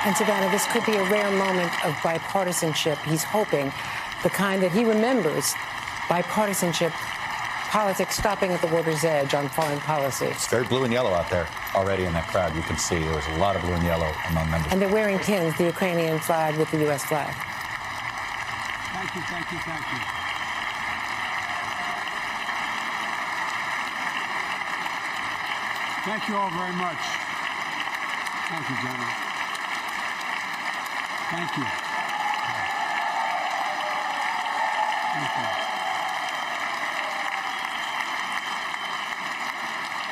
And Savannah, this could be a rare moment of bipartisanship. He's hoping the kind that he remembers, bipartisanship, politics stopping at the water's edge on foreign policy. It's very blue and yellow out there already in that crowd. You can see there was a lot of blue and yellow among members. And they're wearing pins, the Ukrainian flag with the U.S. flag. Thank you, thank you, thank you. Thank you all very much. Thank you, General. Thank you. Thank you.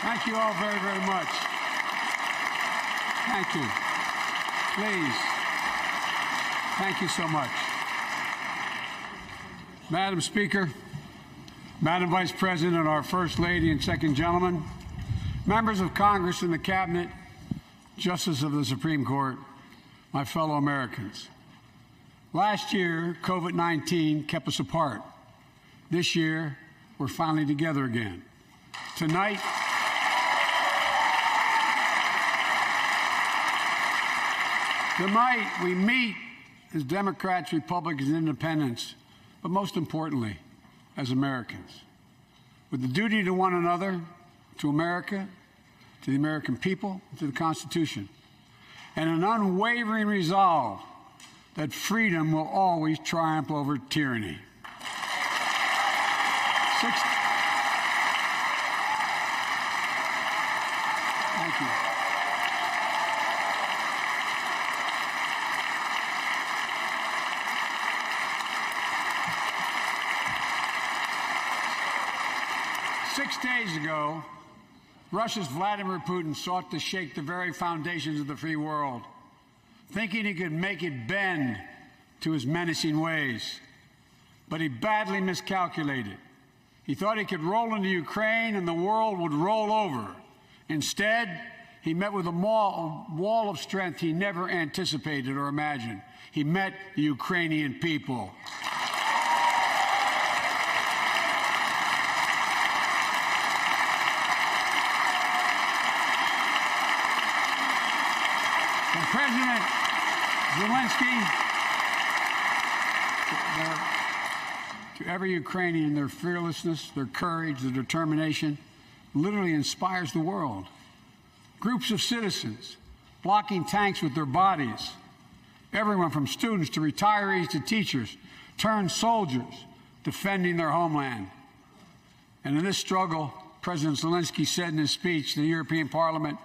Thank you all very, very much. Thank you. Please. Thank you so much. Madam Speaker, Madam Vice President, our First Lady and Second Gentleman, members of Congress and the Cabinet, Justices of the Supreme Court, my fellow Americans. Last year, COVID-19 kept us apart. This year, we're finally together again. Tonight, we meet as Democrats, Republicans, and Independents, but most importantly, as Americans, with the duty to one another, to America, to the American people, to the Constitution, and an unwavering resolve that freedom will always triumph over tyranny. Thank you. 6 days ago, Russia's Vladimir Putin sought to shake the very foundations of the free world, thinking he could make it bend to his menacing ways. But he badly miscalculated. He thought he could roll into Ukraine and the world would roll over. Instead, he met with a wall of strength he never anticipated or imagined. He met the Ukrainian people. President Zelensky, to every Ukrainian, their fearlessness, their courage, their determination literally inspires the world. Groups of citizens blocking tanks with their bodies, everyone from students to retirees to teachers, turned soldiers defending their homeland. And in this struggle, President Zelensky said in his speech to the European Parliament,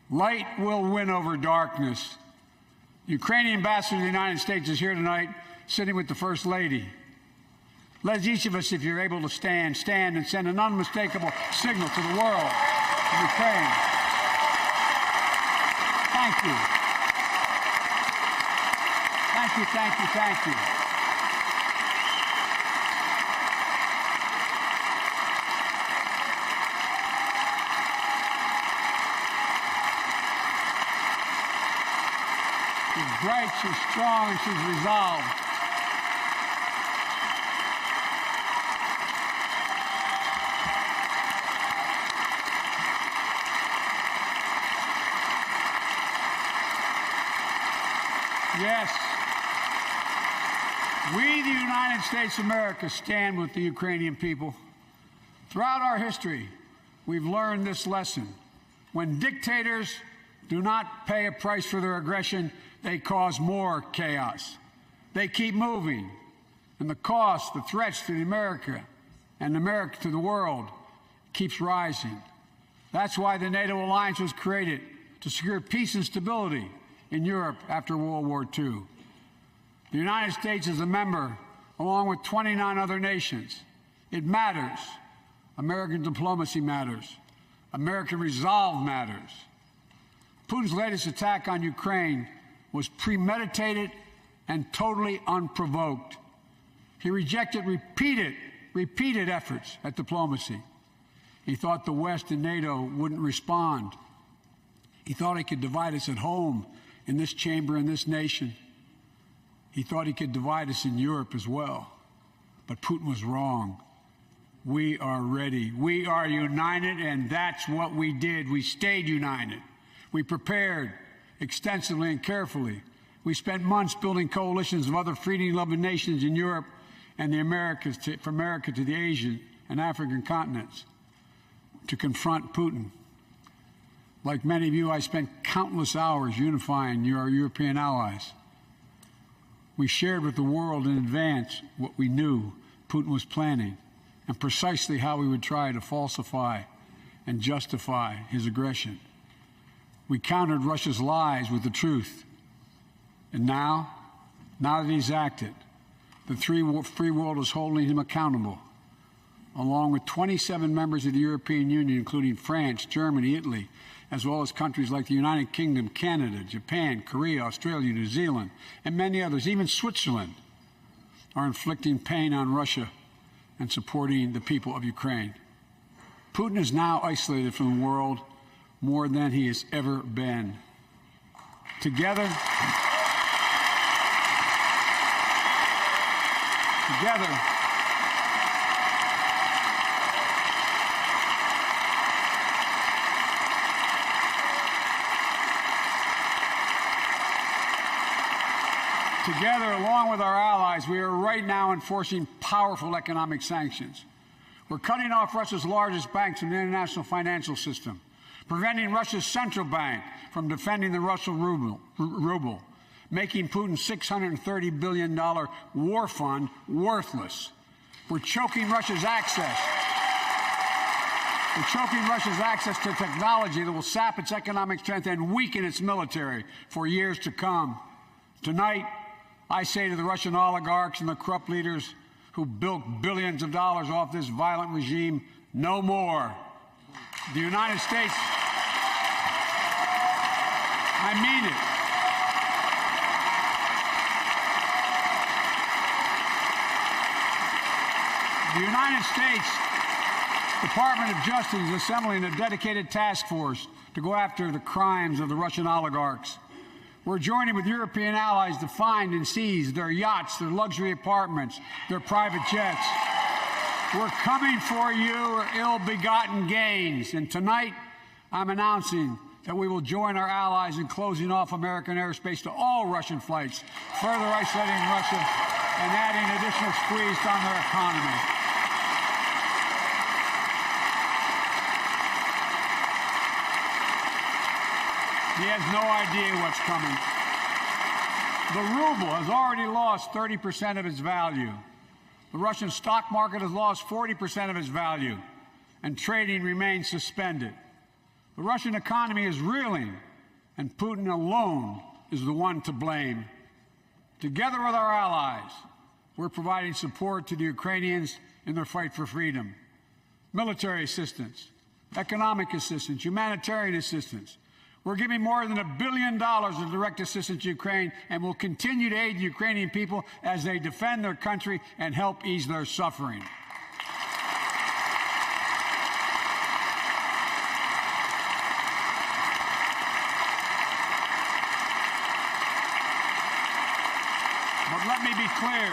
"Light will win over darkness." The Ukrainian ambassador to the United States is here tonight, sitting with the First Lady. Let each of us, if you're able to stand and send an unmistakable signal to the world of Ukraine. Thank you. Thank you, thank you, thank you. She's bright, she's strong, she's resolved. Yes, we, the United States of America, stand with the Ukrainian people. Throughout our history, we've learned this lesson. When dictators do not pay a price for their aggression, they cause more chaos. They keep moving, and the cost, the threats to America and America to the world keeps rising. That's why the NATO alliance was created, to secure peace and stability in Europe after World War II. The United States is a member, along with 29 other nations. It matters. American diplomacy matters. American resolve matters. Putin's latest attack on Ukraine was premeditated and totally unprovoked. He rejected repeated efforts at diplomacy. He thought the West and NATO wouldn't respond. He thought he could divide us at home, in this chamber, in this nation. He thought he could divide us in Europe as well. But Putin was wrong. We are ready. We are united, and that's what we did. We stayed united. We prepared, extensively and carefully. We spent months building coalitions of other freedom-loving nations in Europe and the Americas, from America to the Asian and African continents, to confront Putin. Like many of you, I spent countless hours unifying our European allies. We shared with the world in advance what we knew Putin was planning and precisely how he would try to falsify and justify his aggression. We countered Russia's lies with the truth. And now that he's acted, the free world is holding him accountable, along with 27 members of the European Union, including France, Germany, Italy, as well as countries like the United Kingdom, Canada, Japan, Korea, Australia, New Zealand, and many others. Even Switzerland are inflicting pain on Russia and supporting the people of Ukraine. Putin is now isolated from the world more than he has ever been. Together, along with our allies, we are right now enforcing powerful economic sanctions. We're cutting off Russia's largest banks from the international financial system, preventing Russia's central bank from defending the Russian ruble, making Putin's $630 billion war fund worthless. We're choking Russia's access. To technology that will sap its economic strength and weaken its military for years to come. Tonight, I say to the Russian oligarchs and the corrupt leaders who built billions of dollars off this violent regime, no more. The United States, I mean it. The United States Department of Justice is assembling a dedicated task force to go after the crimes of the Russian oligarchs. We're joining with European allies to find and seize their yachts, their luxury apartments, their private jets. We're coming for your ill-begotten gains. And tonight, I'm announcing that we will join our allies in closing off American airspace to all Russian flights, further isolating Russia and adding additional squeeze on their economy. He has no idea what's coming. The ruble has already lost 30% of its value. The Russian stock market has lost 40% of its value, and trading remains suspended. The Russian economy is reeling, and Putin alone is the one to blame. Together with our allies, we're providing support to the Ukrainians in their fight for freedom. Military assistance, economic assistance, humanitarian assistance. We're giving more than $1 billion of direct assistance to Ukraine, and will continue to aid the Ukrainian people as they defend their country and help ease their suffering. But let me be clear.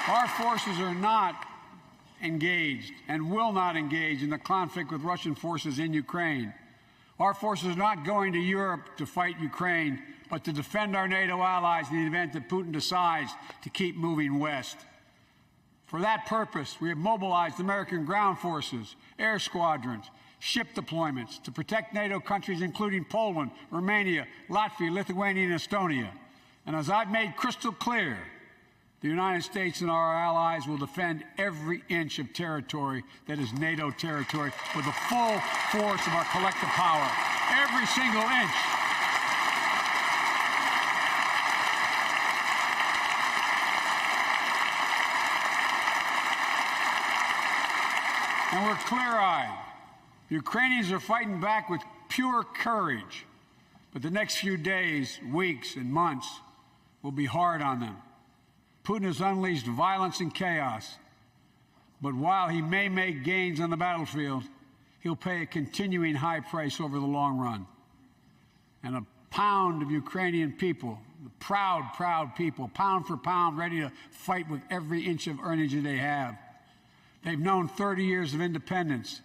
Our forces are not engaged and will not engage in the conflict with Russian forces in Ukraine. Our forces are not going to Europe to fight Ukraine, but to defend our NATO allies in the event that Putin decides to keep moving west. For that purpose, we have mobilized American ground forces, air squadrons, ship deployments to protect NATO countries including Poland, Romania, Latvia, Lithuania, and Estonia. And as I've made crystal clear, the United States and our allies will defend every inch of territory that is NATO territory with the full force of our collective power. Every single inch. And we're clear-eyed. The Ukrainians are fighting back with pure courage. But the next few days, weeks, and months will be hard on them. Putin has unleashed violence and chaos, but while he may make gains on the battlefield, he'll pay a continuing high price over the long run. And a pound of Ukrainian people, the proud, proud people, pound for pound, ready to fight with every inch of energy they have. They've known 30 years of independence,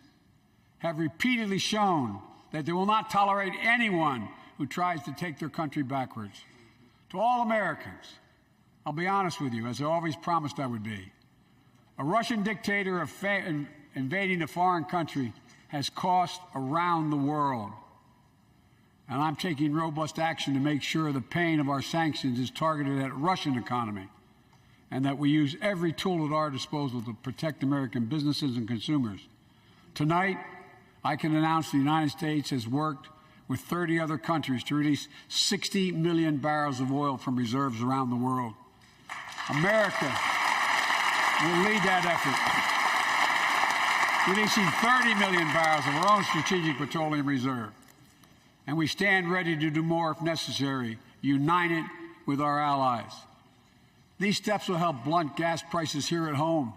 have repeatedly shown that they will not tolerate anyone who tries to take their country backwards. To all Americans, I'll be honest with you, as I always promised I would be. A Russian dictator invading a foreign country has cost around the world. And I'm taking robust action to make sure the pain of our sanctions is targeted at the Russian economy and that we use every tool at our disposal to protect American businesses and consumers. Tonight, I can announce the United States has worked with 30 other countries to release 60 million barrels of oil from reserves around the world. America will lead that effort, releasing 30 million barrels of our own strategic petroleum reserve. And we stand ready to do more if necessary, united with our allies. These steps will help blunt gas prices here at home,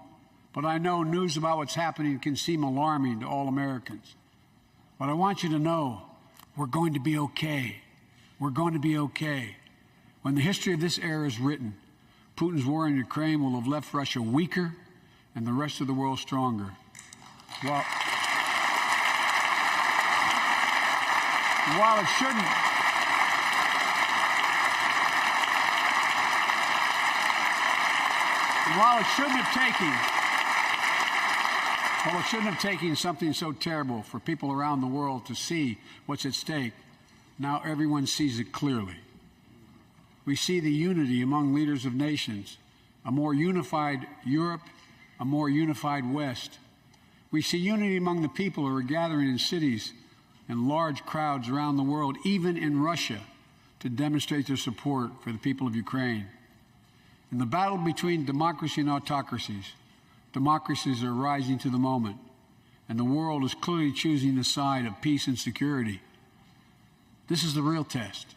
but I know news about what's happening can seem alarming to all Americans. But I want you to know we're going to be okay. We're going to be okay. When the history of this era is written, Putin's war in Ukraine will have left Russia weaker and the rest of the world stronger. While it shouldn't have taken something so terrible for people around the world to see what's at stake, now everyone sees it clearly. We see the unity among leaders of nations, a more unified Europe, a more unified West. We see unity among the people who are gathering in cities and large crowds around the world, even in Russia, to demonstrate their support for the people of Ukraine. In the battle between democracy and autocracies, democracies are rising to the moment, and the world is clearly choosing the side of peace and security. This is the real test,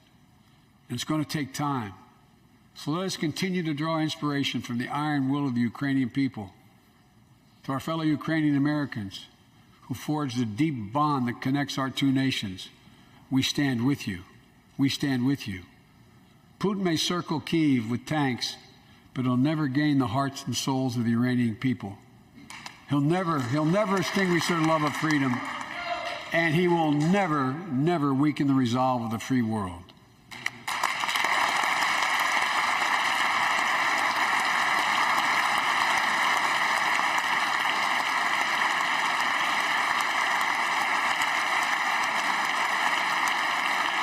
and it's going to take time. So let us continue to draw inspiration from the iron will of the Ukrainian people. To our fellow Ukrainian Americans who forged the deep bond that connects our two nations, we stand with you. We stand with you. Putin may circle Kyiv with tanks, but he'll never gain the hearts and souls of the Iranian people. He'll never extinguish their love of freedom, and he will never weaken the resolve of the free world.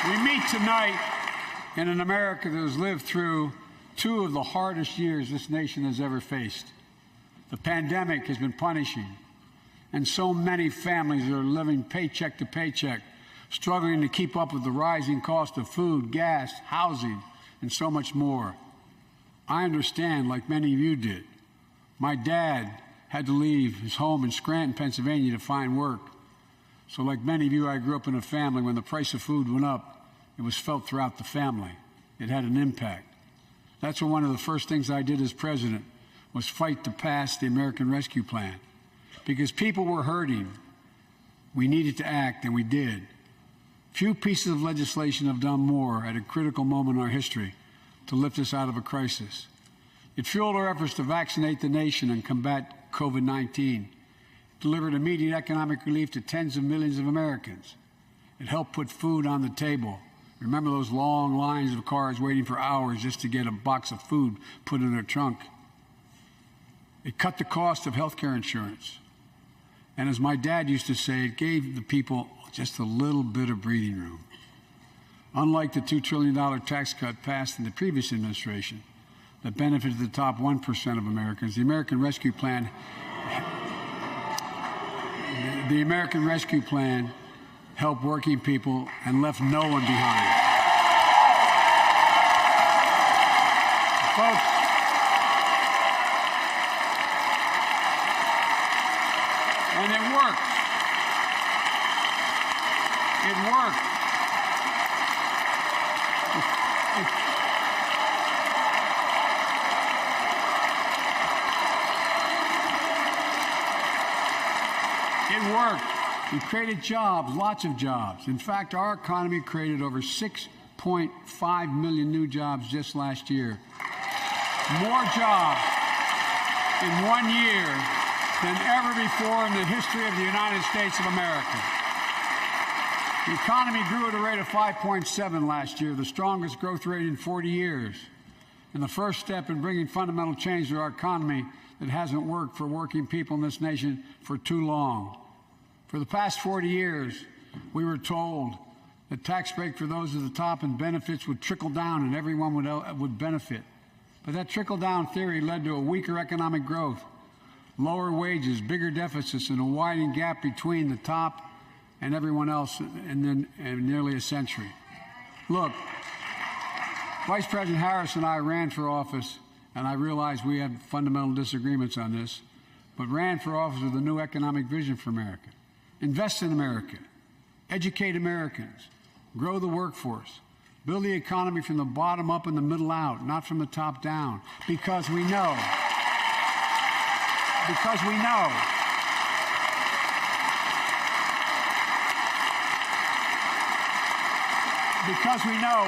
We meet tonight in an America that has lived through two of the hardest years this nation has ever faced. The pandemic has been punishing, and so many families are living paycheck to paycheck, struggling to keep up with the rising cost of food, gas, housing, and so much more. I understand, like many of you did. My dad had to leave his home in Scranton, Pennsylvania to find work. So like many of you, I grew up in a family when the price of food went up, it was felt throughout the family. It had an impact. That's when one of the first things I did as president was fight to pass the American Rescue Plan. Because people were hurting, we needed to act, and we did. Few pieces of legislation have done more at a critical moment in our history to lift us out of a crisis. It fueled our efforts to vaccinate the nation and combat COVID-19. It delivered immediate economic relief to tens of millions of Americans. It helped put food on the table. Remember those long lines of cars waiting for hours just to get a box of food put in their trunk? It cut the cost of health care insurance. And as my dad used to say, it gave the people just a little bit of breathing room. Unlike the $2 trillion tax cut passed in the previous administration that benefited the top 1% of Americans, the American Rescue Plan helped working people and left no one behind. Folks, and it worked. It worked. It worked. We created jobs, lots of jobs. In fact, our economy created over 6.5 million new jobs just last year. More jobs in 1 year than ever before in the history of the United States of America. The economy grew at a rate of 5.7 last year, the strongest growth rate in 40 years. And the first step in bringing fundamental change to our economy that hasn't worked for working people in this nation for too long. For the past 40 years, we were told that tax break for those at the top and benefits would trickle down and everyone would benefit. But that trickle-down theory led to a weaker economic growth, lower wages, bigger deficits, and a widening gap between the top and everyone else in nearly a century. Look, Vice President Harris and I ran for office, and I realize we have fundamental disagreements on this, but ran for office with a new economic vision for America. Invest in America, educate Americans, grow the workforce, build the economy from the bottom up and the middle out, not from the top down, because we know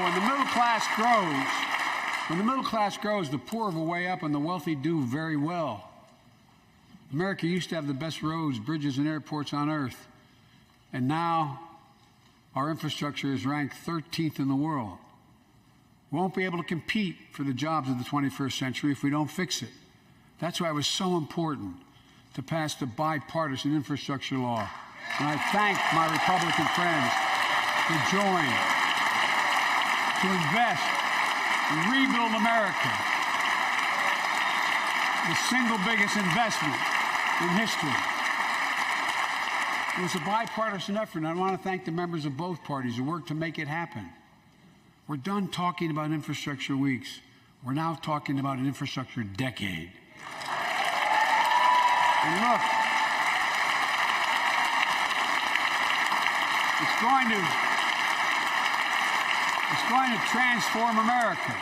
when the middle class grows, the poor have a way up and the wealthy do very well. America used to have the best roads, bridges, and airports on earth, and now our infrastructure is ranked 13th in the world. We won't be able to compete for the jobs of the 21st century if we don't fix it. That's why it was so important to pass the bipartisan infrastructure law. And I thank my Republican friends who joined to invest and rebuild America, the single biggest investment in history. It was a bipartisan effort, and I want to thank the members of both parties who worked to make it happen. We're done talking about infrastructure weeks. We're now talking about an infrastructure decade. And look, it's going to transform America,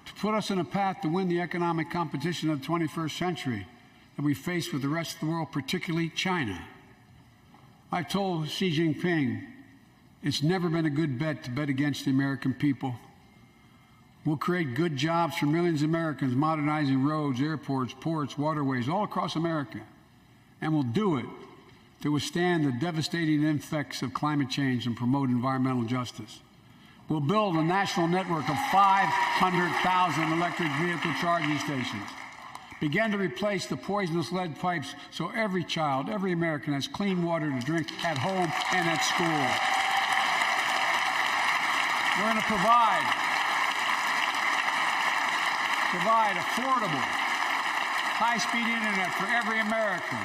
to put us on a path to win the economic competition of the 21st century that we face with the rest of the world, particularly China. I've told Xi Jinping it's never been a good bet to bet against the American people. We'll create good jobs for millions of Americans, modernizing roads, airports, ports, waterways, all across America. And we'll do it to withstand the devastating effects of climate change and promote environmental justice. We'll build a national network of 500,000 electric vehicle charging stations. Begin to replace the poisonous lead pipes so every child, every American has clean water to drink at home and at school. We're going to provide affordable, high-speed internet for every American,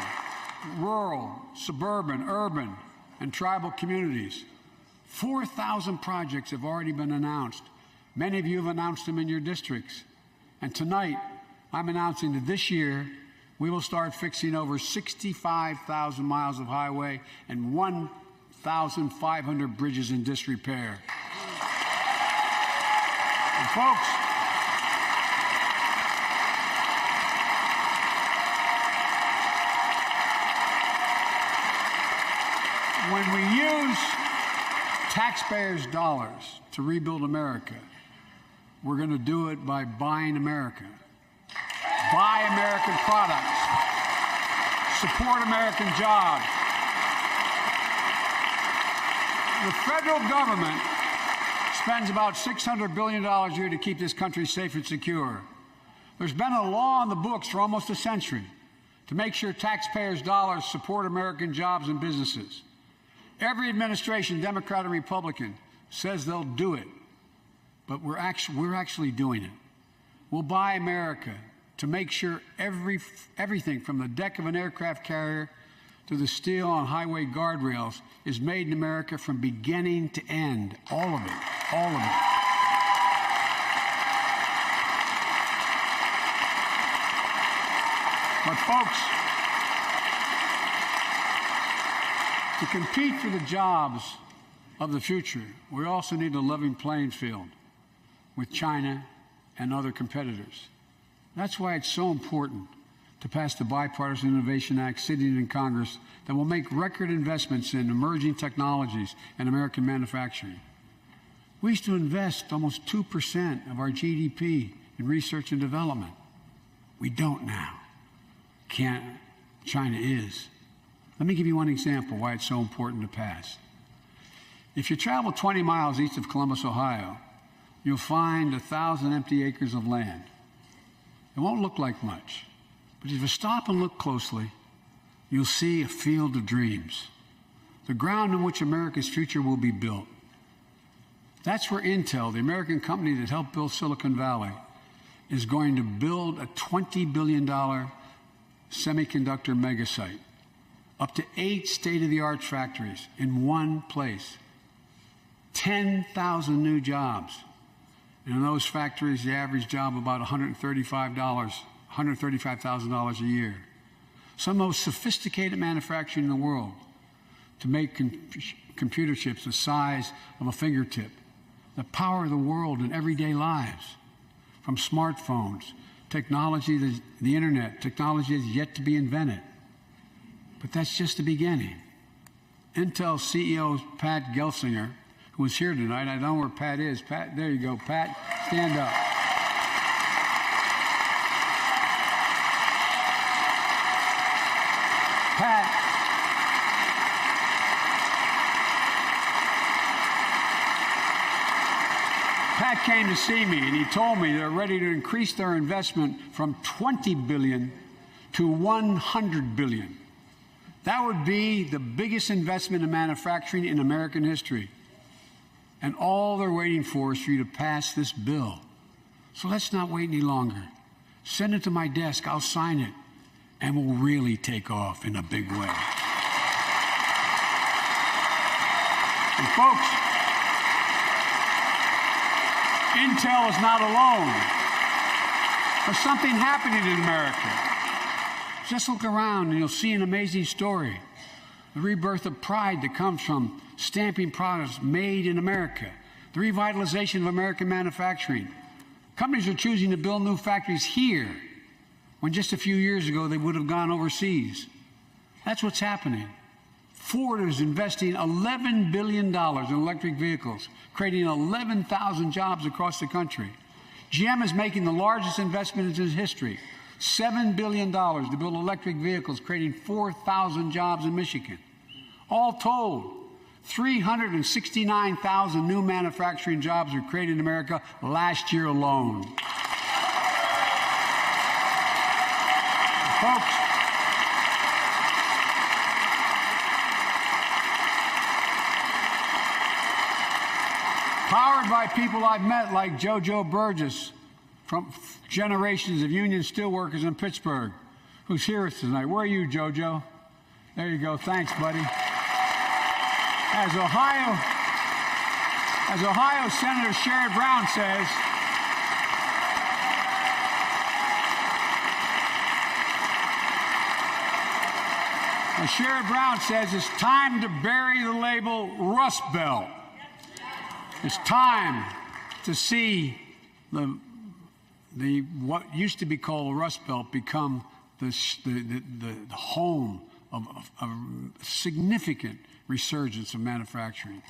rural, suburban, urban, and tribal communities. 4,000 projects have already been announced. Many of you have announced them in your districts. And tonight, I'm announcing that this year, we will start fixing over 65,000 miles of highway and 1,500 bridges in disrepair. And folks, when we use taxpayers' dollars to rebuild America, we're going to do it by buying America. Buy American products. Support American jobs. The federal government spends about $600 billion a year to keep this country safe and secure. There's been a law on the books for almost a century to make sure taxpayers' dollars support American jobs and businesses. Every administration, Democrat and Republican, says they'll do it, but we're actually doing it. We'll buy America to make sure everything from the deck of an aircraft carrier to the steel on highway guardrails is made in America from beginning to end. All of it. All of it. But folks, to compete for the jobs of the future, we also need a level playing field with China and other competitors. That's why it's so important to pass the Bipartisan Innovation Act sitting in Congress that will make record investments in emerging technologies and American manufacturing. We used to invest almost 2% of our GDP in research and development. We don't now. China is. Let me give you one example why it's so important to pass. If you travel 20 miles east of Columbus, Ohio, you'll find 1,000 empty acres of land. It won't look like much, but if you stop and look closely, you'll see a field of dreams, the ground on which America's future will be built. That's where Intel, the American company that helped build Silicon Valley, is going to build a $20 billion semiconductor megasite, up to 8 state-of-the-art factories in one place, 10,000 new jobs. And in those factories, the average job about $135,000 a year. Some of the most sophisticated manufacturing in the world to make computer chips the size of a fingertip, that power the world in everyday lives, from smartphones, technology, the internet, technology that's yet to be invented. But that's just the beginning. Intel CEO Pat Gelsinger, who is here tonight, I don't know where Pat is. Pat, there you go, Pat, stand up. Pat came to see me, and he told me they're ready to increase their investment from $20 billion to $100 billion. That would be the biggest investment in manufacturing in American history. And all they're waiting for is for you to pass this bill. So let's not wait any longer. Send it to my desk, I'll sign it, and we'll really take off in a big way. And folks, Intel is not alone. There's something happening in America. Just look around and you'll see an amazing story. The rebirth of pride that comes from stamping products made in America. The revitalization of American manufacturing. Companies are choosing to build new factories here when just a few years ago they would have gone overseas. That's what's happening. Ford is investing $11 billion in electric vehicles, creating 11,000 jobs across the country. GM is making the largest investment in its history, $7 billion to build electric vehicles, creating 4,000 jobs in Michigan. All told, 369,000 new manufacturing jobs were created in America last year alone. Folks, powered by people I've met like JoJo Burgess from generations of union steelworkers in Pittsburgh, who's here with us tonight. Where are you, JoJo? There you go. Thanks, buddy. As Ohio Senator Sherrod Brown says, Sherrod Brown says it's time to bury the label Rust Belt. It's time to see the what used to be called Rust Belt become the home of a significant resurgence of manufacturing.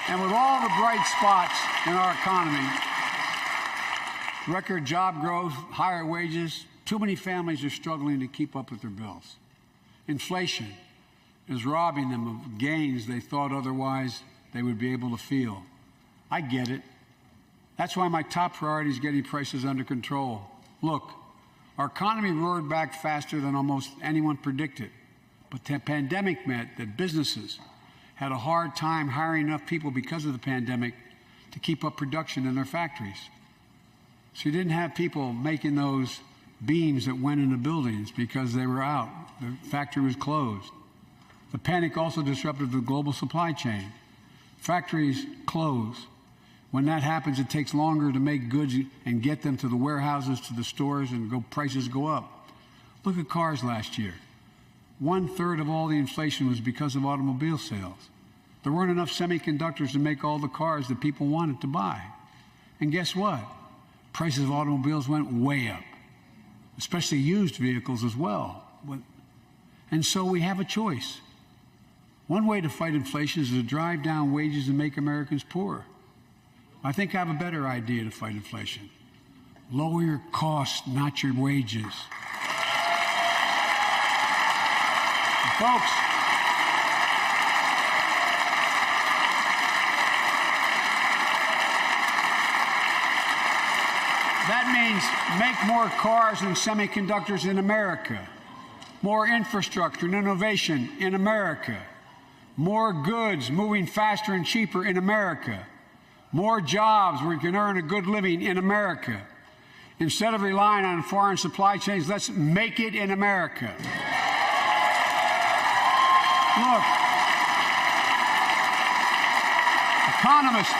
And with all the bright spots in our economy, record job growth, higher wages, too many families are struggling to keep up with their bills. Inflation is robbing them of gains they thought otherwise they would be able to feel. I get it. That's why my top priority is getting prices under control. Look, our economy roared back faster than almost anyone predicted. But the pandemic meant that businesses had a hard time hiring enough people because of the pandemic to keep up production in their factories. So you didn't have people making those beams that went into buildings because they were out. The factory was closed. The panic also disrupted the global supply chain. Factories close. When that happens, it takes longer to make goods and get them to the warehouses, to the stores, and prices go up. Look at cars last year. 1/3 of all the inflation was because of automobile sales. There weren't enough semiconductors to make all the cars that people wanted to buy. And guess what? Prices of automobiles went way up, especially used vehicles as well. And so we have a choice. One way to fight inflation is to drive down wages and make Americans poorer. I think I have a better idea to fight inflation. Lower your costs, not your wages. And folks, means make more cars and semiconductors in America, more infrastructure and innovation in America, more goods moving faster and cheaper in America, more jobs where you can earn a good living in America. Instead of relying on foreign supply chains, let's make it in America. Look, economists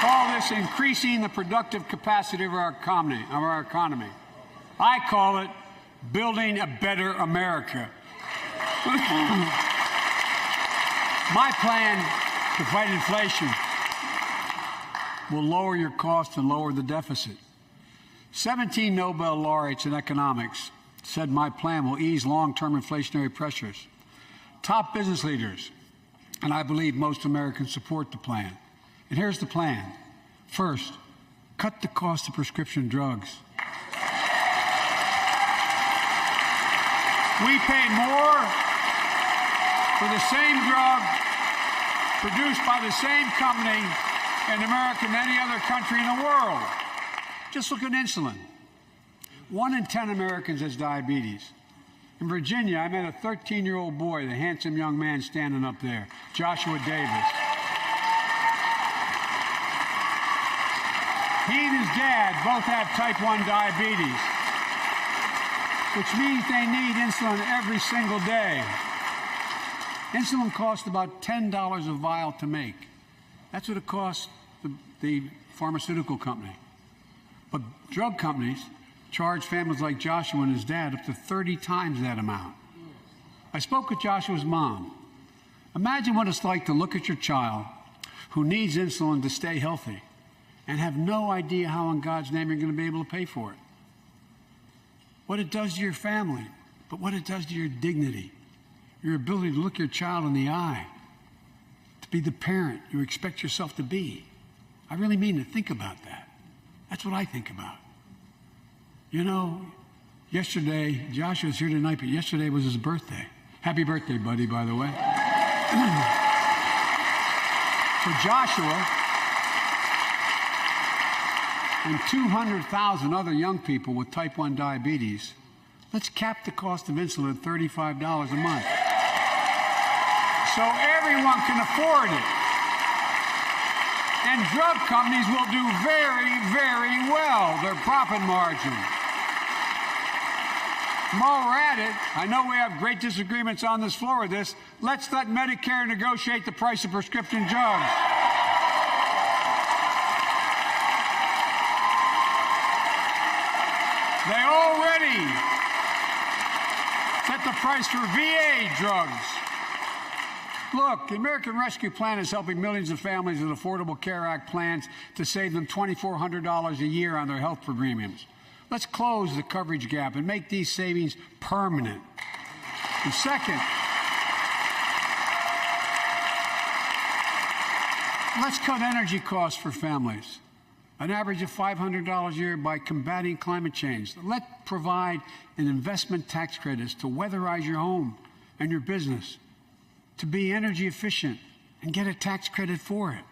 call this increasing the productive capacity of our economy. I call it building a better America. My plan to fight inflation will lower your cost and lower the deficit. 17 Nobel laureates in economics said my plan will ease long-term inflationary pressures. Top business leaders, and I believe most Americans, support the plan. And here's the plan. First, cut the cost of prescription drugs. We pay more for the same drug produced by the same company in America than any other country in the world. Just look at insulin. 1 in 10 Americans has diabetes. In Virginia, I met a 13-year-old boy, the handsome young man standing up there, Joshua Davis. He and his dad both have type 1 diabetes, which means they need insulin every single day. Insulin costs about $10 a vial to make. That's what it costs the pharmaceutical company. But drug companies charge families like Joshua and his dad up to 30 times that amount. I spoke with Joshua's mom. Imagine what it's like to look at your child who needs insulin to stay healthy and have no idea how in God's name you're going to be able to pay for it. What it does to your family, but what it does to your dignity, your ability to look your child in the eye, to be the parent you expect yourself to be. I really mean to think about that. That's what I think about. You know, yesterday, Joshua's here tonight, but yesterday was his birthday. Happy birthday, buddy, by the way. For Joshua and 200,000 other young people with type 1 diabetes, let's cap the cost of insulin at $35 a month so everyone can afford it. And drug companies will do very, very well, their profit margin. While we're at it, I know we have great disagreements on this floor with this. Let's let Medicare negotiate the price of prescription drugs. They already set the price for VA drugs. Look, the American Rescue Plan is helping millions of families with Affordable Care Act plans to save them $2,400 a year on their health premiums. Let's close the coverage gap and make these savings permanent. And second, let's cut energy costs for families, an average of $500 a year by combating climate change. Let's provide an investment tax credits to weatherize your home and your business, to be energy efficient and get a tax credit for it.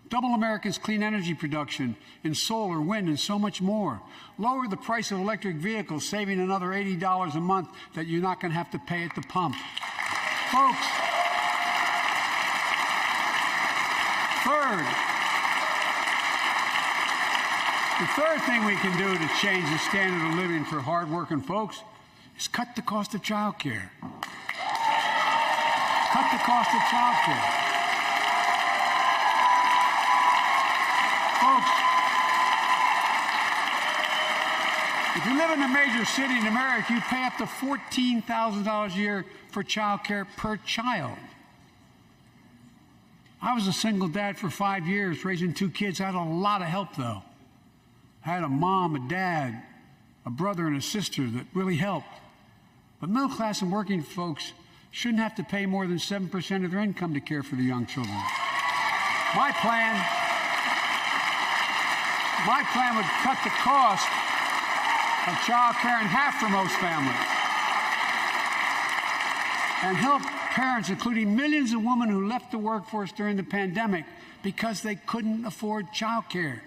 Double America's clean energy production in solar, wind, and so much more. Lower the price of electric vehicles, saving another $80 a month that you're not going to have to pay at the pump. Folks, the third thing we can do to change the standard of living for hardworking folks is cut the cost of child care. Cut the cost of child care. Folks, if you live in a major city in America, you pay up to $14,000 a year for child care per child. I was a single dad for 5 years, raising 2 kids. I had a lot of help, though. I had a mom, a dad, a brother, and a sister that really helped. But middle class and working folks shouldn't have to pay more than 7% of their income to care for the young children. My plan My plan would cut the cost of child care in half for most families and help parents, including millions of women who left the workforce during the pandemic because they couldn't afford child care,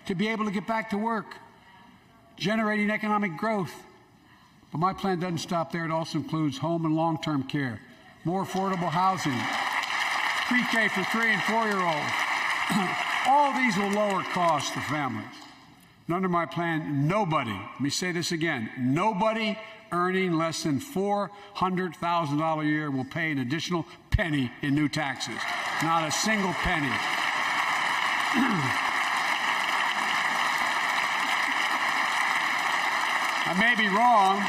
to be able to get back to work, generating economic growth. But my plan doesn't stop there. It also includes home and long-term care, more affordable housing, pre-K for 3- and 4-year-olds. All these will lower costs to families. And under my plan, nobody, let me say this again, nobody earning less than $400,000 a year will pay an additional penny in new taxes. Not a single penny. I may be wrong,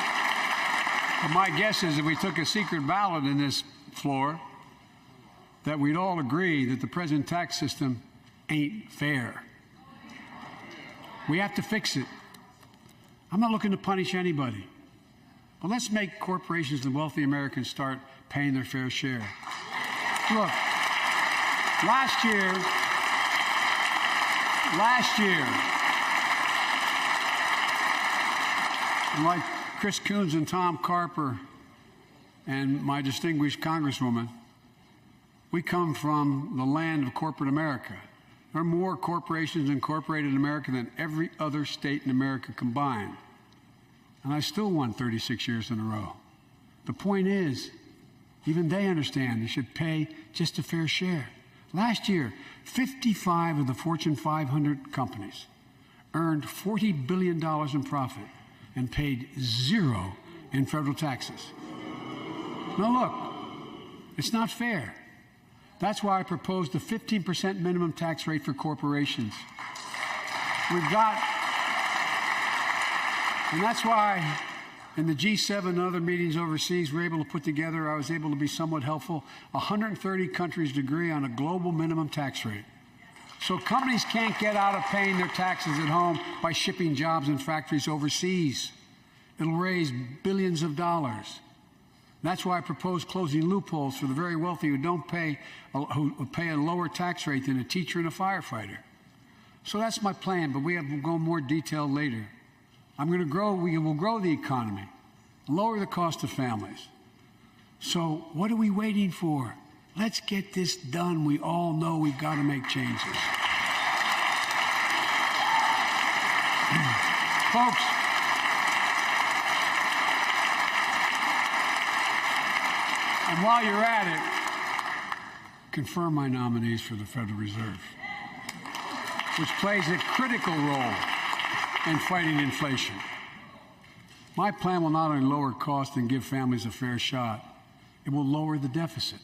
but my guess is if we took a secret ballot in this floor, that we'd all agree that the present tax system ain't fair. We have to fix it. I'm not looking to punish anybody, but let's make corporations and wealthy Americans start paying their fair share. Look, last year, like Chris Coons and Tom Carper and my distinguished Congresswoman, we come from the land of corporate America. There are more corporations incorporated in America than every other state in America combined. And I still won 36 years in a row. The point is, even they understand they should pay just a fair share. Last year, 55 of the Fortune 500 companies earned $40 billion in profit and paid zero in federal taxes. Now look, it's not fair. That's why I proposed a 15% minimum tax rate for corporations. And that's why in the G7 and other meetings overseas, I was able to be somewhat helpful. 130 countries agree on a global minimum tax rate. So companies can't get out of paying their taxes at home by shipping jobs and factories overseas. It'll raise billions of dollars. That's why I propose closing loopholes for the very wealthy who pay a lower tax rate than a teacher and a firefighter. So that's my plan, but we'll go more detailed later. We will grow the economy, lower the cost of families. So what are we waiting for? Let's get this done. We all know we've got to make changes. Folks, and while you're at it, confirm my nominees for the Federal Reserve, which plays a critical role in fighting inflation. My plan will not only lower costs and give families a fair shot, it will lower the deficit.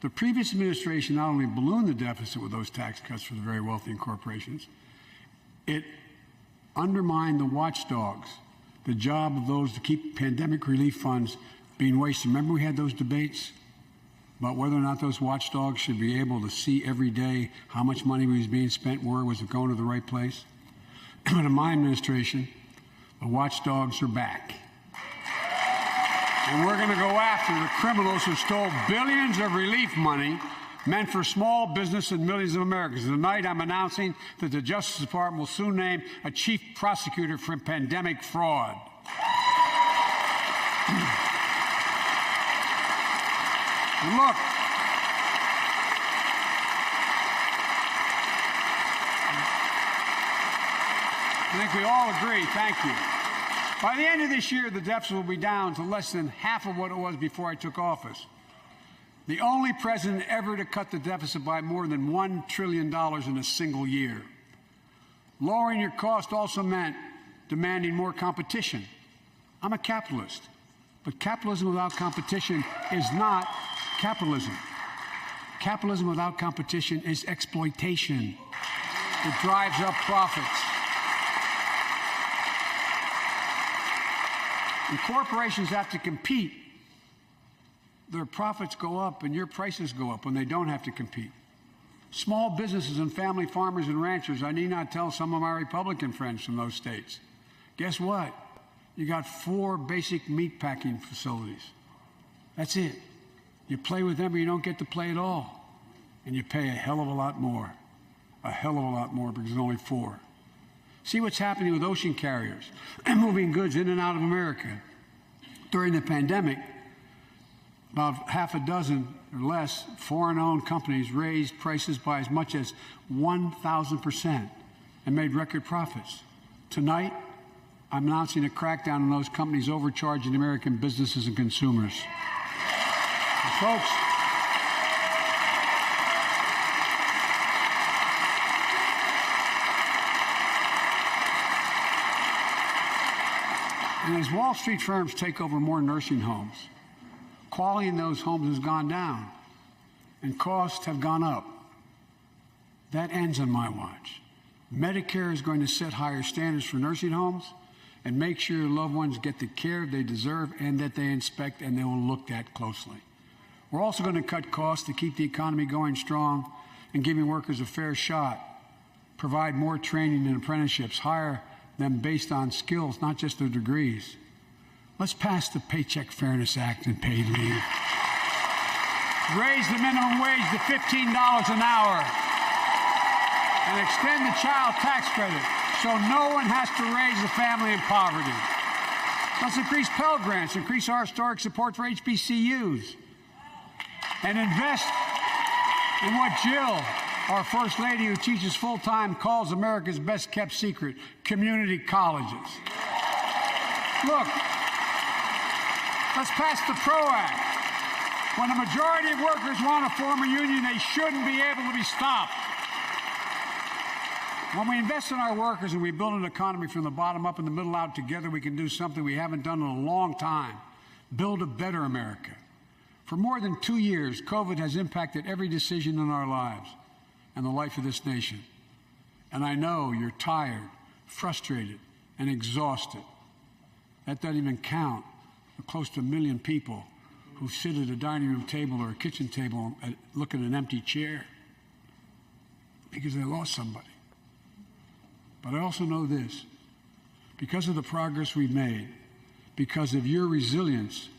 The previous administration not only ballooned the deficit with those tax cuts for the very wealthy and corporations, it undermined the watchdogs, the job of those to keep pandemic relief funds being wasted. Remember we had those debates about whether or not those watchdogs should be able to see every day how much money was being spent, where was it going to the right place? But in my administration, the watchdogs are back. And we're going to go after the criminals who stole billions of relief money meant for small business and millions of Americans. Tonight, I'm announcing that the Justice Department will soon name a chief prosecutor for pandemic fraud. And look, I think we all agree, thank you. By the end of this year, the deficit will be down to less than half of what it was before I took office. The only president ever to cut the deficit by more than $1 trillion in a single year. Lowering your cost also meant demanding more competition. I'm a capitalist, but capitalism without competition is not capitalism. Capitalism without competition is exploitation. It drives up profits. And corporations have to compete. Their profits go up and your prices go up when they don't have to compete. Small businesses and family farmers and ranchers, I need not tell some of my Republican friends from those states. Guess what? You got 4 basic meat packing facilities. That's it. You play with them or you don't get to play at all. And you pay a hell of a lot more. A hell of a lot more because there's only 4. See what's happening with ocean carriers and moving goods in and out of America. During the pandemic, about half a dozen or less foreign-owned companies raised prices by as much as 1,000% and made record profits. Tonight, I'm announcing a crackdown on those companies overcharging American businesses and consumers. And folks, and as Wall Street firms take over more nursing homes, quality in those homes has gone down and costs have gone up. That ends on my watch. Medicare is going to set higher standards for nursing homes and make sure your loved ones get the care they deserve and that they inspect and they will look at closely. We're also going to cut costs to keep the economy going strong and giving workers a fair shot, provide more training and apprenticeships, hire them based on skills, not just their degrees. Let's pass the Paycheck Fairness Act and paid leave. Raise the minimum wage to $15 an hour and extend the child tax credit so no one has to raise a family in poverty. Let's increase Pell Grants, increase our historic support for HBCUs, and invest in what Jill, our First Lady who teaches full-time, calls America's best-kept secret, community colleges. Look, let's pass the PRO Act. When a majority of workers want to form a union, they shouldn't be able to be stopped. When we invest in our workers and we build an economy from the bottom up and the middle out together, we can do something we haven't done in a long time, build a better America. For more than 2 years, COVID has impacted every decision in our lives and the life of this nation. And I know you're tired, frustrated, and exhausted. That doesn't even count the close to 1 million people who sit at a dining room table or a kitchen table and look at an empty chair because they lost somebody. But I also know this, because of the progress we've made, because of your resilience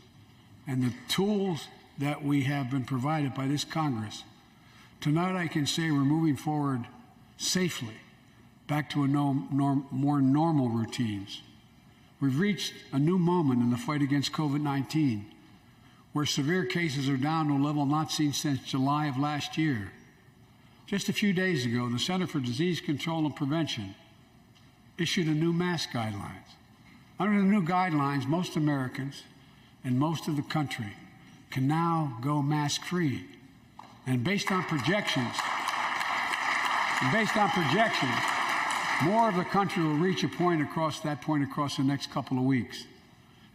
and the tools that we have been provided by this Congress, tonight I can say we're moving forward safely back to more normal routines. We've reached a new moment in the fight against COVID-19, where severe cases are down to a level not seen since July of last year. Just a few days ago, the Center for Disease Control and Prevention issued a new mask guidelines. Under the new guidelines, most Americans and most of the country can now go mask-free. And based on projections, more of the country will reach a point across the next couple of weeks.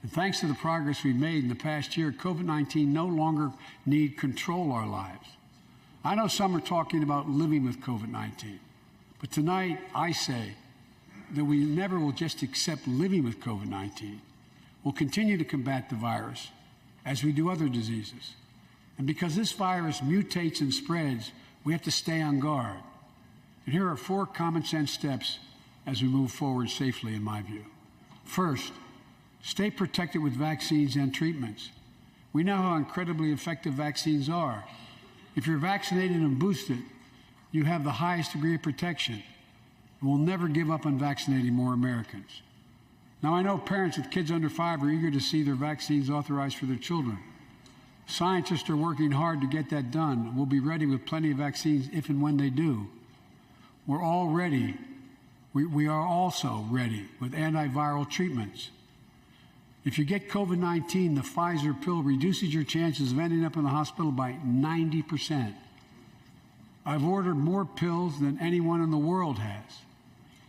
And thanks to the progress we've made in the past year, COVID-19 no longer need control our lives. I know some are talking about living with COVID-19, but tonight I say that we never will just accept living with COVID-19. We'll continue to combat the virus as we do other diseases. And because this virus mutates and spreads, we have to stay on guard. And here are 4 common sense steps as we move forward safely, in my view. First, stay protected with vaccines and treatments. We know how incredibly effective vaccines are. If you're vaccinated and boosted, you have the highest degree of protection. We'll never give up on vaccinating more Americans. Now, I know parents with kids under 5 are eager to see their vaccines authorized for their children. Scientists are working hard to get that done. We'll be ready with plenty of vaccines if and when they do. We're all ready. We are also ready with antiviral treatments. If you get COVID-19, the Pfizer pill reduces your chances of ending up in the hospital by 90%. I've ordered more pills than anyone in the world has.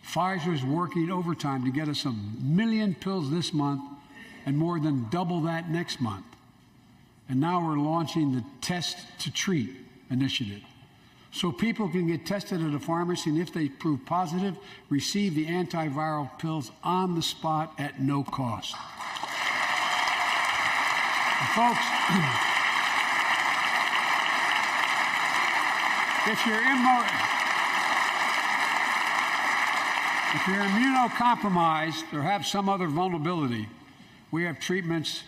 Pfizer is working overtime to get us 1 million pills this month and more than double that next month. And now we're launching the Test to Treat initiative, so people can get tested at a pharmacy and if they prove positive, receive the antiviral pills on the spot at no cost. And folks, if you're immunocompromised or have some other vulnerability, we have treatments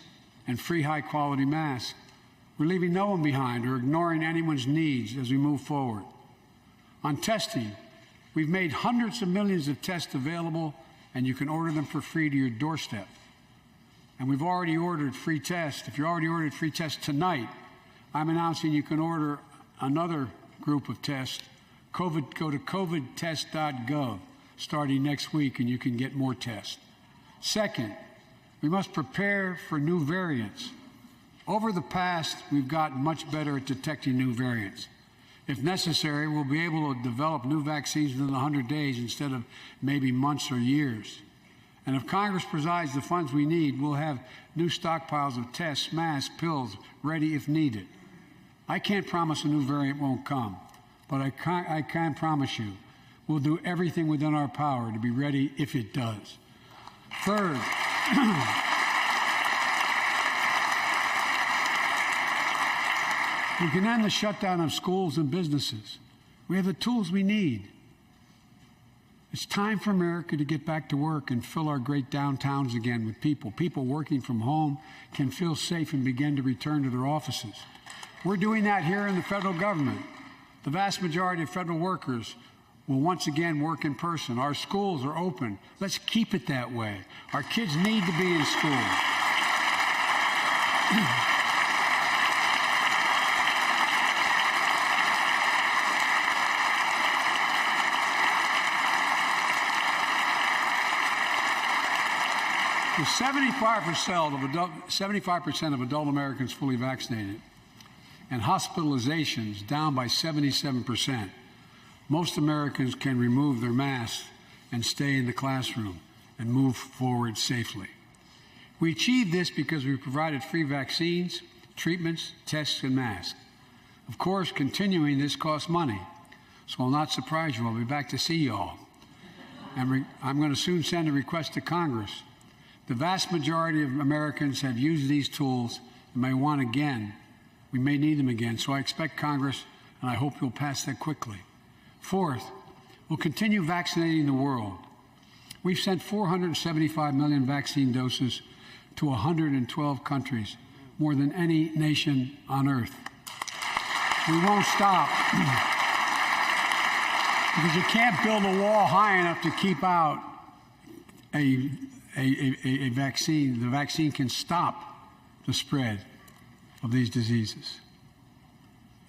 and free high-quality masks. We're leaving no one behind or ignoring anyone's needs as we move forward. On testing, We've made hundreds of millions of tests available, and you can order them for free to your doorstep. And we've already ordered free tests. If you already ordered free tests tonight, I'm announcing you can order another group of tests. Go to covidtest.gov starting next week, and you can get more tests. Second, we must prepare for new variants. Over the past, we've gotten much better at detecting new variants. If necessary, we'll be able to develop new vaccines within 100 days instead of maybe months or years. And if Congress provides the funds we need, we'll have new stockpiles of tests, masks, pills ready if needed. I can't promise a new variant won't come, but I can promise you we'll do everything within our power to be ready if it does. Third, we can end the shutdown of schools and businesses. We have the tools we need. It's time for America to get back to work and fill our great downtowns again with people. People working from home can feel safe and begin to return to their offices. We're doing that here in the federal government. The vast majority of federal workers will once again work in person. Our schools are open. Let's keep it that way. Our kids need to be in school. With 75% of adult Americans fully vaccinated and hospitalizations down by 77%, most Americans can remove their masks and stay in the classroom and move forward safely. We achieved this because we provided free vaccines, treatments, tests, and masks. Of course, continuing this costs money, so I'll not surprise you. I'll be back to see you all. And I'm going to soon send a request to Congress. The vast majority of Americans have used these tools and may want again. We may need them again, so I expect Congress, and I hope you'll pass that quickly. Fourth, we'll continue vaccinating the world. We've sent 475 million vaccine doses to 112 countries, more than any nation on earth. We won't stop because you can't build a wall high enough to keep out a vaccine. The vaccine can stop the spread of these diseases.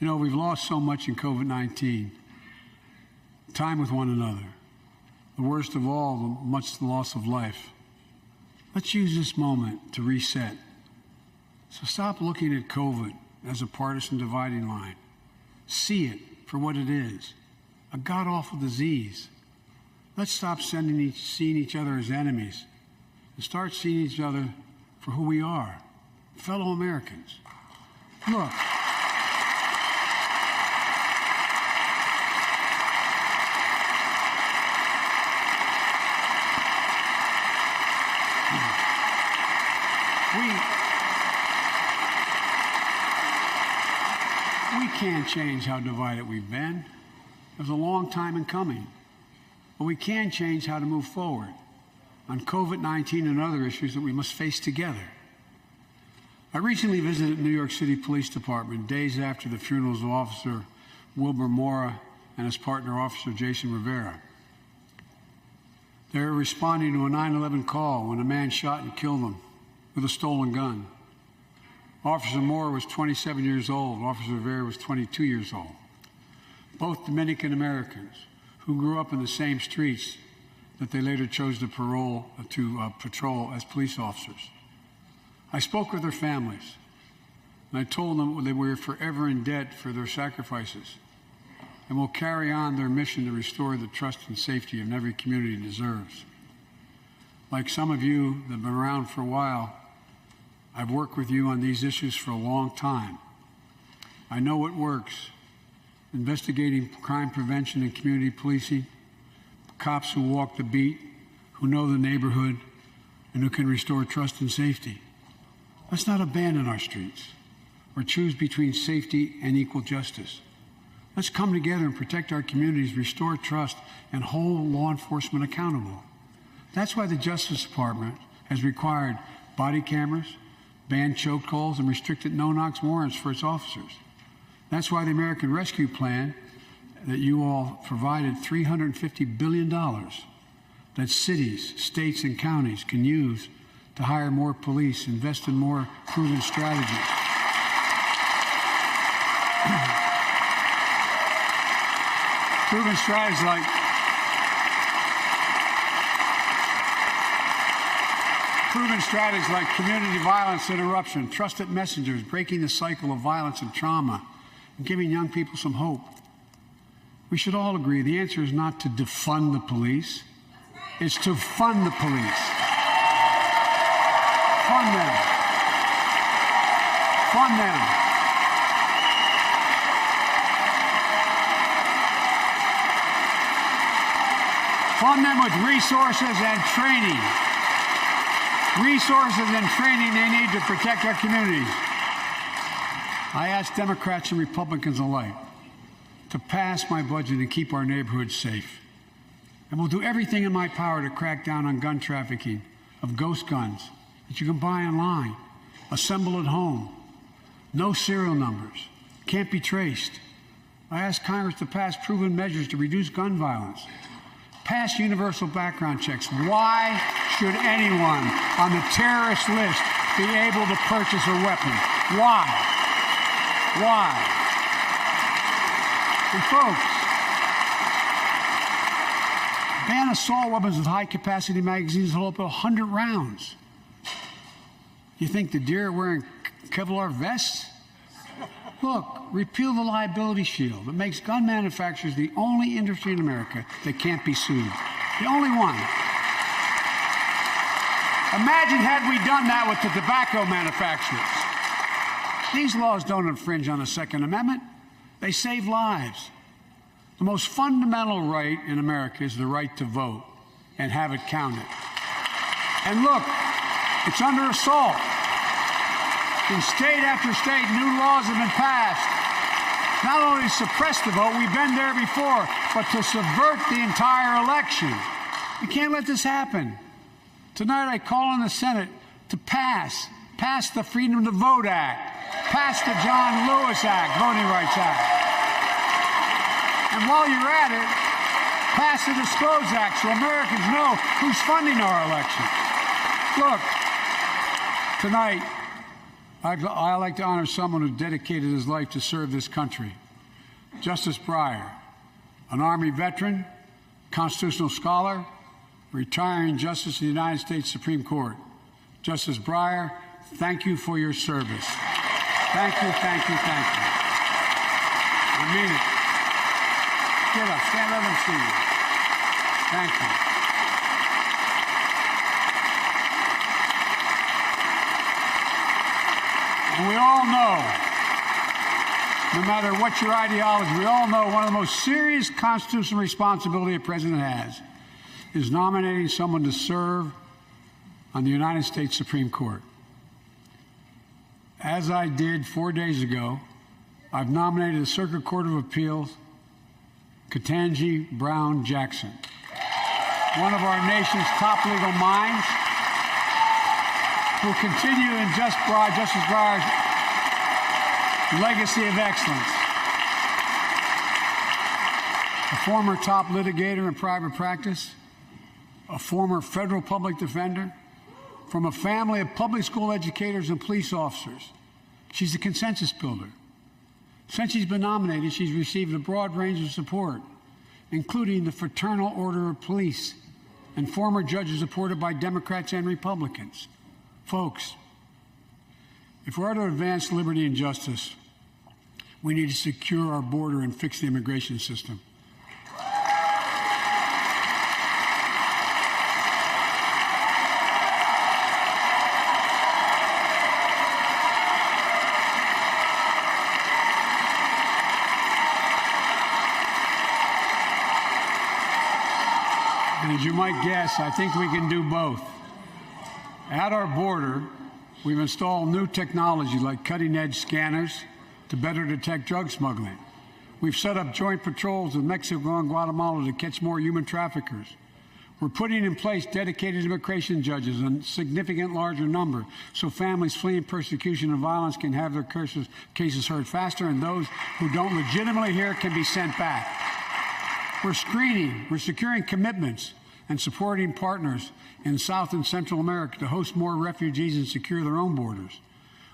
You know, we've lost so much in COVID-19. Time with one another. The worst of all, much the loss of life. Let's use this moment to reset. So stop looking at COVID as a partisan dividing line. See it for what it is, a god-awful disease. Let's stop seeing each other as enemies and start seeing each other for who we are, fellow Americans. Look. We can't change how divided we've been. It was a long time in coming. But we can change how to move forward on COVID-19 and other issues that we must face together. I recently visited New York City Police Department days after the funerals of Officer Wilbur Mora and his partner, Officer Jason Rivera. They were responding to a 9/11 call when a man shot and killed them with a stolen gun. Officer Mora was 27 years old. Officer Rivera was 22 years old. Both Dominican Americans who grew up in the same streets that they later chose to patrol as police officers. I spoke with their families, and I told them that we were forever in debt for their sacrifices and will carry on their mission to restore the trust and safety of every community deserves. Like some of you that have been around for a while, I've worked with you on these issues for a long time. I know what works. Investigating crime prevention and community policing, cops who walk the beat, who know the neighborhood, and who can restore trust and safety. Let's not abandon our streets or choose between safety and equal justice. Let's come together and protect our communities, restore trust, and hold law enforcement accountable. That's why the Justice Department has required body cameras, banned chokeholds, and restricted no-knock warrants for its officers. That's why the American Rescue Plan that you all provided $350 billion that cities, states, and counties can use to hire more police, invest in more proven strategies. Proven strategies like community violence interruption, trusted messengers, breaking the cycle of violence and trauma, and giving young people some hope. We should all agree the answer is not to defund the police. It's to fund the police. Fund them. Fund them. Fund them with resources and training. Resources and training they need to protect our communities. I ask Democrats and Republicans alike to pass my budget and keep our neighborhoods safe. And we'll do everything in my power to crack down on gun trafficking, of ghost guns that you can buy online, assemble at home, no serial numbers, can't be traced. I ask Congress to pass proven measures to reduce gun violence. Pass universal background checks. Why should anyone on the terrorist list be able to purchase a weapon? Why? Why? And folks, ban assault weapons with high-capacity magazines that hold up to 100 rounds. You think the deer are wearing Kevlar vests? Look, repeal the liability shield that makes gun manufacturers the only industry in America that can't be sued. The only one. Imagine had we done that with the tobacco manufacturers. These laws don't infringe on the Second Amendment. They save lives. The most fundamental right in America is the right to vote and have it counted. And look, it's under assault. In state after state, new laws have been passed. Not only to suppress the vote, we've been there before, but to subvert the entire election. We can't let this happen. Tonight I call on the Senate to pass the Freedom to Vote Act, pass the John Lewis Act, Voting Rights Act. And while you're at it, pass the Disclose Act so Americans know who's funding our elections. Look, tonight, I'd like to honor someone who dedicated his life to serve this country. Justice Breyer, an Army veteran, constitutional scholar, retiring Justice of the United States Supreme Court. Justice Breyer, thank you for your service. Thank you, thank you, thank you. I mean it. Get up, stand up and see you. Thank you. And we all know, no matter what your ideology, we all know one of the most serious constitutional responsibilities a president has is nominating someone to serve on the United States Supreme Court. As I did 4 days ago, I've nominated the Circuit Court of Appeals, Ketanji Brown Jackson, one of our nation's top legal minds, who will continue in Justice Breyer's legacy of excellence. A former top litigator in private practice, a former federal public defender, from a family of public school educators and police officers. She's a consensus builder. Since she's been nominated, she's received a broad range of support, including the Fraternal Order of Police and former judges supported by Democrats and Republicans. Folks, if we're to advance liberty and justice, we need to secure our border and fix the immigration system. And as you might guess, I think we can do both. At our border, we've installed new technology like cutting-edge scanners to better detect drug smuggling. We've set up joint patrols with Mexico and Guatemala to catch more human traffickers. We're putting in place dedicated immigration judges in a significant larger number so families fleeing persecution and violence can have their cases heard faster and those who don't legitimately hear can be sent back. We're screening, we're securing commitments and supporting partners in South and Central America to host more refugees and secure their own borders.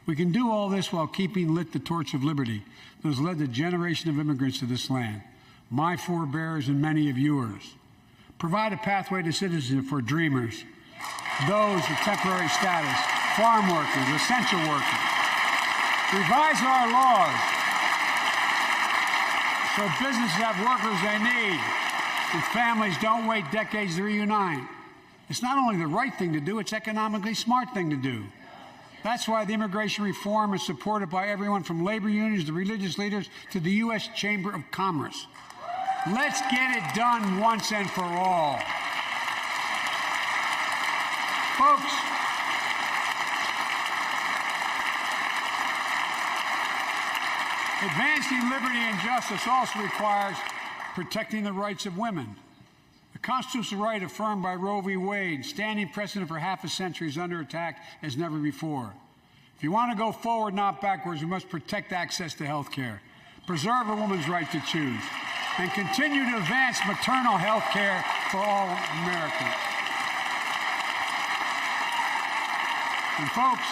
We can do all this while keeping lit the torch of liberty that has led a generation of immigrants to this land, my forebears and many of yours. Provide a pathway to citizenship for dreamers, those with temporary status, farm workers, essential workers. Revise our laws so businesses have workers they need and families don't wait decades to reunite. It's not only the right thing to do, it's economically smart thing to do. That's why the immigration reform is supported by everyone from labor unions to religious leaders to the U.S. Chamber of Commerce. Let's get it done once and for all. Folks, advancing liberty and justice also requires protecting the rights of women. The constitutional right affirmed by Roe v. Wade, standing precedent for half a century, is under attack as never before. If you want to go forward, not backwards, we must protect access to health care, preserve a woman's right to choose, and continue to advance maternal health care for all Americans. And folks,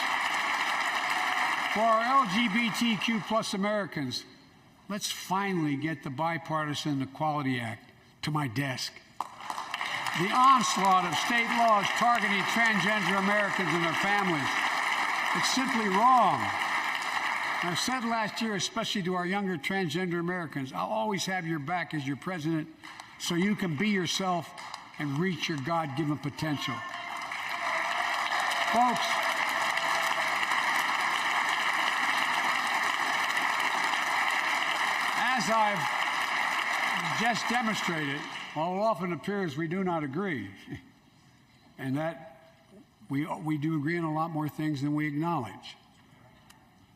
for our LGBTQ plus Americans, let's finally get the Bipartisan Equality Act to my desk. The onslaught of state laws targeting transgender Americans and their families, it's simply wrong. And I've said last year, especially to our younger transgender Americans, I'll always have your back as your president so you can be yourself and reach your God-given potential. Folks, as I've just demonstrated, while it often appears we do not agree, and that we do agree on a lot more things than we acknowledge.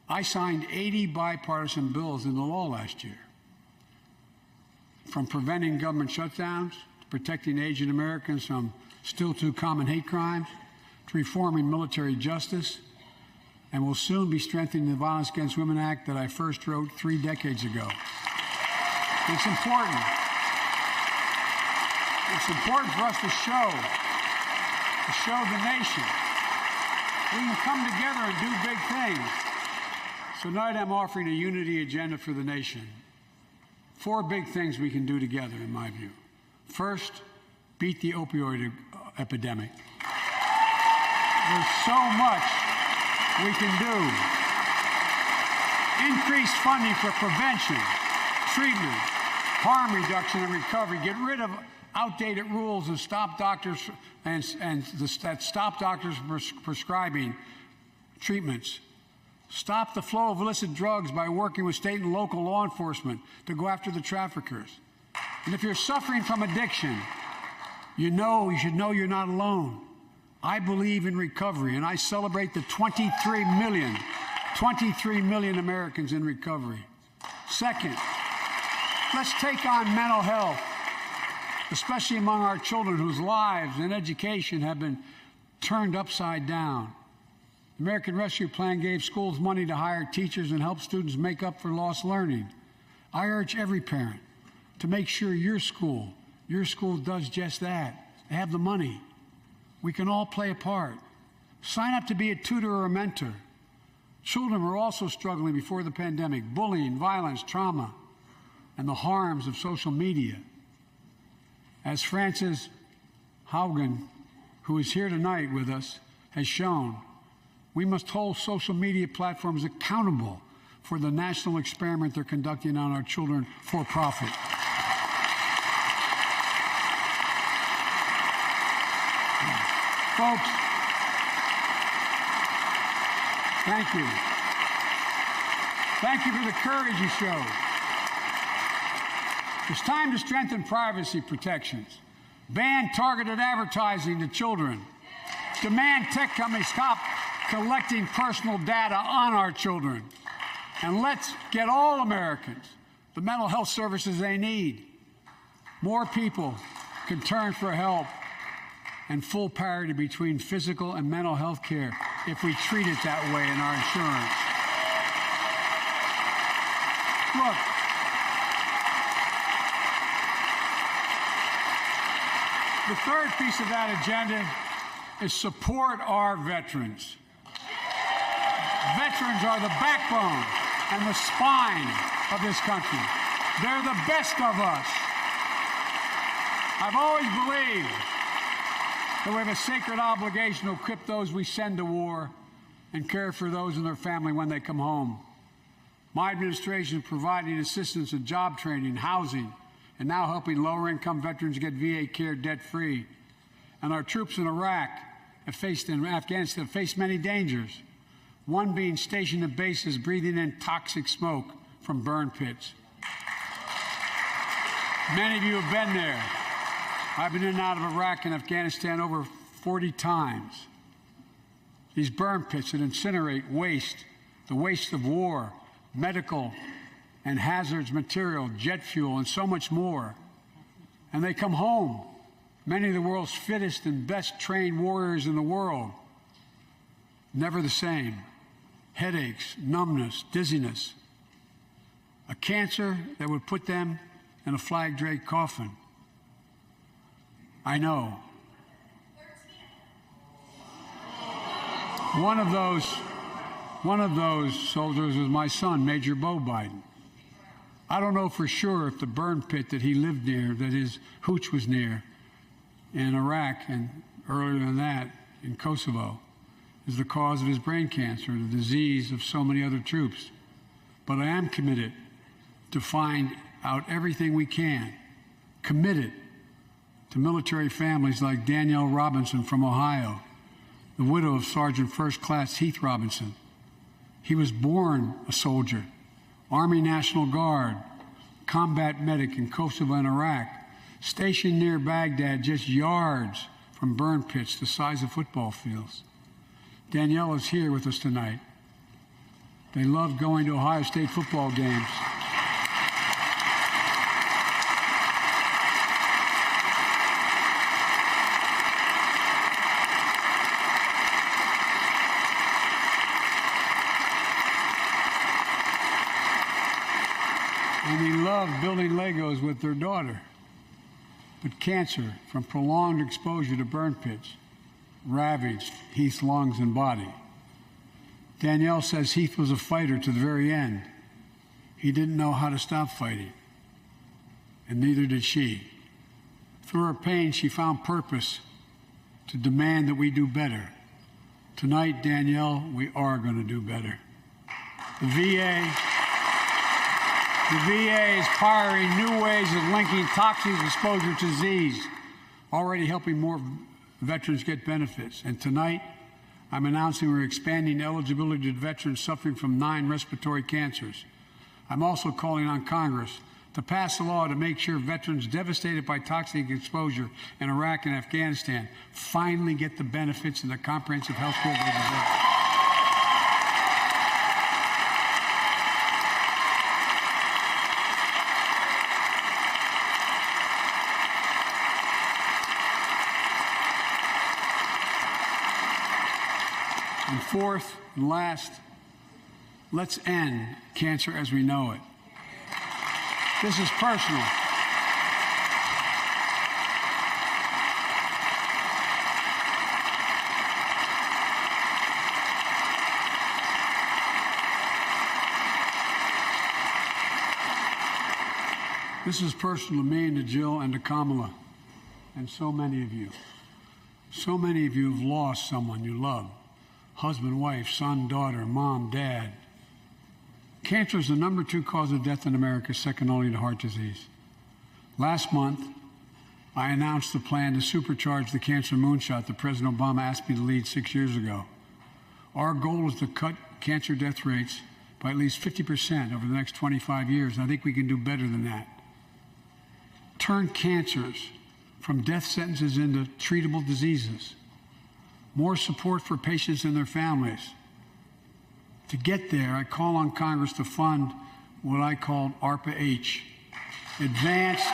I signed 80 bipartisan bills into law last year, from preventing government shutdowns, to protecting Asian Americans from still too common hate crimes, to reforming military justice, and will soon be strengthening the Violence Against Women Act that I first wrote 3 decades ago. It's important. It's important for us to show the nation we can come together and do big things. So tonight I'm offering a unity agenda for the nation. 4 big things we can do together, in my view. First, beat the opioid epidemic. There's so much we can do. Increase funding for prevention, treatment, harm reduction and recovery. Get rid of outdated rules and stop doctors prescribing treatments. Stop the flow of illicit drugs by working with state and local law enforcement to go after the traffickers. And if you're suffering from addiction, you should know you're not alone. I believe in recovery, and I celebrate the 23 million Americans in recovery. Second, let's take on mental health, especially among our children whose lives and education have been turned upside down. The American Rescue Plan gave schools money to hire teachers and help students make up for lost learning. I urge every parent to make sure your school does just that. Have the money. We can all play a part. Sign up to be a tutor or a mentor. Children were also struggling before the pandemic: bullying, violence, trauma, and the harms of social media. As Frances Haugen, who is here tonight with us, has shown, we must hold social media platforms accountable for the national experiment they're conducting on our children for profit. Folks, thank you. Thank you for the courage you showed. It's time to strengthen privacy protections, ban targeted advertising to children, demand tech companies stop collecting personal data on our children, and let's get all Americans the mental health services they need. More people can turn for help, and full parity between physical and mental health care if we treat it that way in our insurance. Look, The third piece of that agenda is support our veterans. Veterans are the backbone and the spine of this country. They're the best of us. I've always believed that we have a sacred obligation to equip those we send to war and care for those in their family when they come home. My administration is providing assistance in job training, housing, and now helping lower-income veterans get VA care debt-free. And our troops in Iraq and Afghanistan have faced many dangers, one being stationed at bases breathing in toxic smoke from burn pits. Many of you have been there. I've been in and out of Iraq and Afghanistan over 40 times. These burn pits that incinerate waste, the waste of war, medical and hazardous material, jet fuel, and so much more. And they come home, many of the world's fittest and best trained warriors in the world. Never the same. Headaches, numbness, dizziness. A cancer that would put them in a flag-draped coffin. I know. One of those soldiers was my son, Major Bo Biden. I don't know for sure if the burn pit that he lived near, that his hooch was near in Iraq and earlier than that in Kosovo, is the cause of his brain cancer, the disease of so many other troops. But I am committed to find out everything we can, committed to military families like Danielle Robinson from Ohio, the widow of Sergeant First Class Heath Robinson. He was born a soldier, Army National Guard, combat medic in Kosovo and Iraq, stationed near Baghdad, just yards from burn pits the size of football fields. Danielle is here with us tonight. They love going to Ohio State football games. And they love building Legos with their daughter. But cancer from prolonged exposure to burn pits ravaged Heath's lungs and body. Danielle says Heath was a fighter to the very end. He didn't know how to stop fighting, and neither did she. Through her pain, she found purpose to demand that we do better. Tonight, Danielle, we are going to do better. The VA is pioneering new ways of linking toxic exposure to disease, already helping more veterans get benefits. And tonight, I'm announcing we're expanding eligibility to veterans suffering from 9 respiratory cancers. I'm also calling on Congress to pass a law to make sure veterans devastated by toxic exposure in Iraq and Afghanistan finally get the benefits of the comprehensive health care they deserve. And fourth and last, let's end cancer as we know it. This is personal. This is personal to me and to Jill and to Kamala and so many of you. So many of you have lost someone you love. Husband, wife, son, daughter, mom, dad. Cancer is the #2 cause of death in America, second only to heart disease. Last month, I announced the plan to supercharge the cancer moonshot that President Obama asked me to lead 6 years ago. Our goal is to cut cancer death rates by at least 50% over the next 25 years, and I think we can do better than that. Turn cancers from death sentences into treatable diseases. More support for patients and their families. To get there, I call on Congress to fund what I call ARPA-H, Advanced